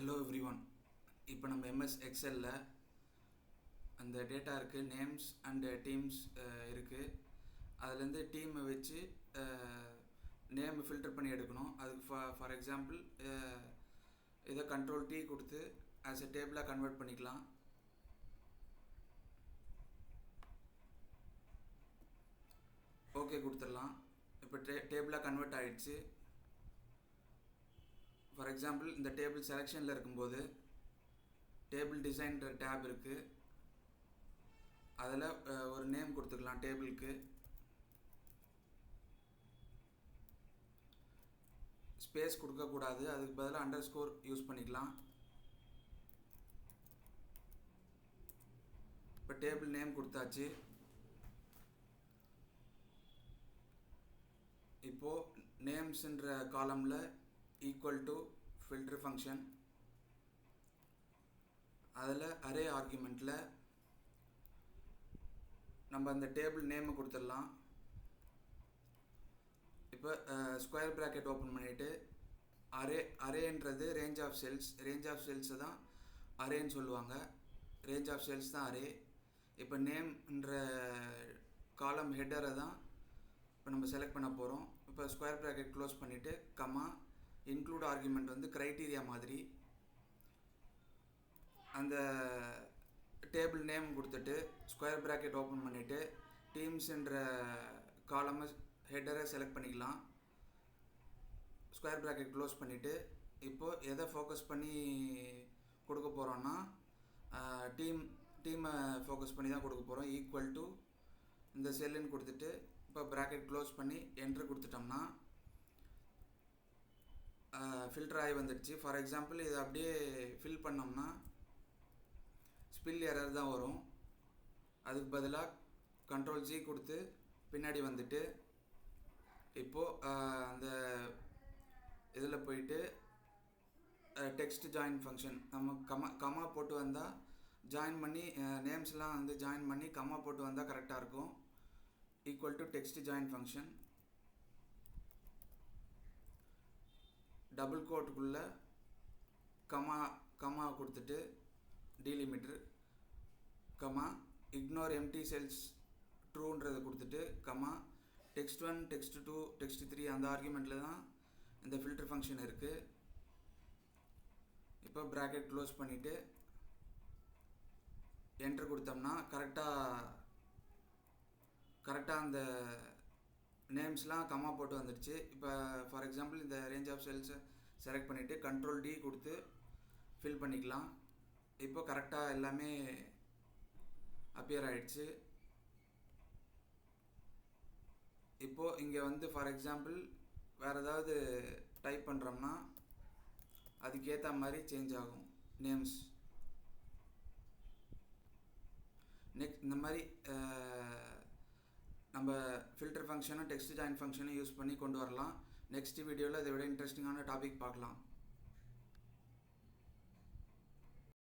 Hello everyone. இப்போ நம்ம MS எக்ஸலில் அந்த டேட்டா இருக்குது, நேம்ஸ் அண்டு டீம்ஸ் இருக்குது. அதுலேருந்து டீமை வச்சு நேம் ஃபில்டர் பண்ணி எடுக்கணும். அதுக்கு ஃபார் எக்ஸாம்பிள் இதை கண்ட்ரோல் T கொடுத்து ஆஸ் எ டேபிளாக கன்வெர்ட் பண்ணிக்கலாம். ஓகே கொடுத்துடலாம். இப்போ டேபிளாக கன்வெர்ட் ஆகிடுச்சு. ஃபார் எக்ஸாம்பிள் இந்த டேபிள் செலெக்ஷனில் இருக்கும்போது டேபிள் டிசைன்ற டேப் இருக்குது. அதில் ஒரு நேம் கொடுத்துக்கலாம் டேபிளுக்கு. ஸ்பேஸ் கொடுக்கக்கூடாது, அதுக்கு பதிலாக அண்டர்ஸ்கோர் யூஸ் பண்ணிக்கலாம். இப்போ டேபிள் நேம் கொடுத்தாச்சு. இப்போது நேம்ஸுன்ற காலமில் ஈக்குவல் டு ஃபில்டர் ஃபங்க்ஷன், அதில் அரே ஆர்குமெண்ட்டில் நம்ம அந்த டேபிள் நேமை கொடுத்துடலாம். இப்போ ஸ்கொயர் ப்ராக்கெட் ஓப்பன் பண்ணிவிட்டு அரேன்றது ரேஞ்ச் ஆஃப் செல்ஸை தான் அரேன்னு சொல்லுவாங்க. ரேஞ்ச் ஆஃப் செல்ஸ் தான் அரே. இப்போ நேம்ன்ற காலம் ஹெட்டரை தான் இப்போ நம்ம செலக்ட் பண்ண போகிறோம். இப்போ ஸ்கொயர் ப்ராக்கெட் க்ளோஸ் பண்ணிவிட்டு கமா இன்க்ளூட் ஆர்குமெண்ட் வந்து க்ரைட்டீரியா மாதிரி அந்த டேபிள் நேம் கொடுத்துட்டு ஸ்கொயர் ப்ராக்கெட் ஓப்பன் பண்ணிவிட்டு டீம்ஸுன்ற காலமை ஹெட்டரை செலக்ட் பண்ணிக்கலாம். ஸ்கொயர் ப்ராக்கெட் க்ளோஸ் பண்ணிவிட்டு இப்போது எதை ஃபோக்கஸ் பண்ணி கொடுக்க போகிறோன்னா டீமை ஃபோக்கஸ் பண்ணி தான் கொடுக்க போகிறோம். ஈக்குவல் டு இந்த செல்லுன்னு கொடுத்துட்டு இப்போ ப்ராக்கெட் க்ளோஸ் பண்ணி என்ட்ரு கொடுத்துட்டோம்னா ஃபில்டர் ஆகி வந்துடுச்சு. ஃபார் எக்ஸாம்பிள் இதை அப்படியே ஃபில் பண்ணோம்னா ஸ்பில் எரர் தான் வரும். அதுக்கு பதிலாக கண்ட்ரோல் G கொடுத்து பின்னாடி வந்துட்டு இப்போது அந்த இதில் போயிட்டு டெக்ஸ்ட் ஜாயின் ஃபங்க்ஷன் நம்ம கமா போட்டு வந்தால் ஜாயின் பண்ணி நேம்ஸ்லாம் வந்து ஜாயின் பண்ணி கமா போட்டு வந்தால் கரெக்டாக இருக்கும். Equal to text join function double கோட்டுக்குள்ளே கமா கொடுத்துட்டு delimiter comma ignore empty cells ட்ரூன்றதை கொடுத்துட்டு கமா டெக்ஸ்ட் 1 டெக்ஸ்ட் 2 டெக்ஸ்ட் 3 அந்த ஆர்குமெண்ட்டில் தான் இந்த ஃபில்டர் ஃபங்க்ஷன் இருக்குது. இப்போ ப்ராக்கெட் க்ளோஸ் பண்ணிவிட்டு என்ட்ரு கொடுத்தோம்னா கரெக்டாக அந்த நேம்ஸ்லாம் கம்மா போட்டு வந்துடுச்சு. இப்போ ஃபார் எக்ஸாம்பிள் இந்த ரேஞ்ச் ஆஃப் செல்ஸை செலக்ட் பண்ணிவிட்டு கண்ட்ரோல் D கொடுத்து ஃபில் பண்ணிக்கலாம். இப்போ கரெக்டாக எல்லாமே அப்பியர் ஆகிடுச்சு. இப்போது இங்கே வந்து ஃபார் எக்ஸாம்பிள் வேறு ஏதாவது டைப் பண்ணுறோம்னா அதுக்கேற்ற மாதிரி சேஞ்ச் ஆகும் நேம்ஸ். இந்த மாதிரி நம்ம ஃபில்டர் ஃபங்க்ஷனும் டெக்ஸ்ட் ஜாயின் ஃபங்க்ஷனும் யூஸ் பண்ணி கொண்டு வரலாம். நெக்ஸ்ட் வீடியோவில் இதை விட இன்ட்ரெஸ்டிங்கான டாபிக் பார்க்கலாம்.